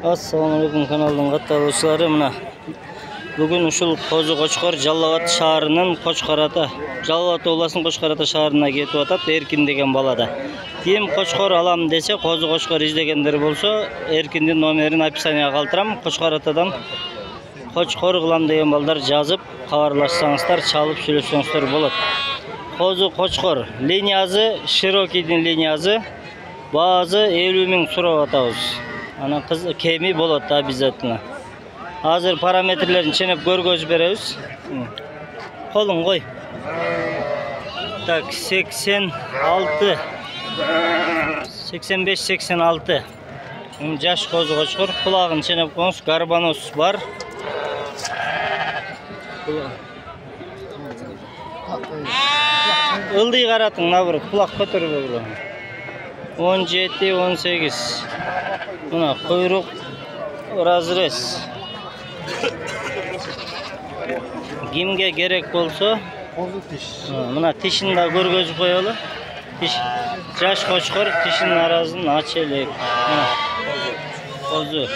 Assalamu alaikum kanalının katılışları mına. Bugün uşul Kozu Koçkor Жалал-Абад шаарынан Кочкората, Жалал-Абад обласының Кочкората шаарына кетип атат Эркин деген балада. Ким Кочкор алам десе, Козу Кочкор издегендер болсо, Эркиндин номерин описанияга калтырам. Кочкоратадан Кочкор кылам деген балдар жазып, кабарлашсаңыздар, чалып сүйлөшсөңүздөр болот. Козу Кочкор линиясы, Широкийдин линиясы, баазы 50 миң сурап атабыз. Ана кыз кеми болот обязательно. Hazır parametrelerini çenep görgöz beremiz. Kolun koy. Tak 86 85-86 Jaş Kozu Koçkor. Kulağın çenep koyunuz. Garbanos var. Ildığı karatın nabır. Kulak götürü böyle. 17-18 Buna kuyruk razres. Kimge gerek bolsa mına tişini de görgözüp koyalı. Jaş Koçkor tişinin arazını aç elek. Kozu.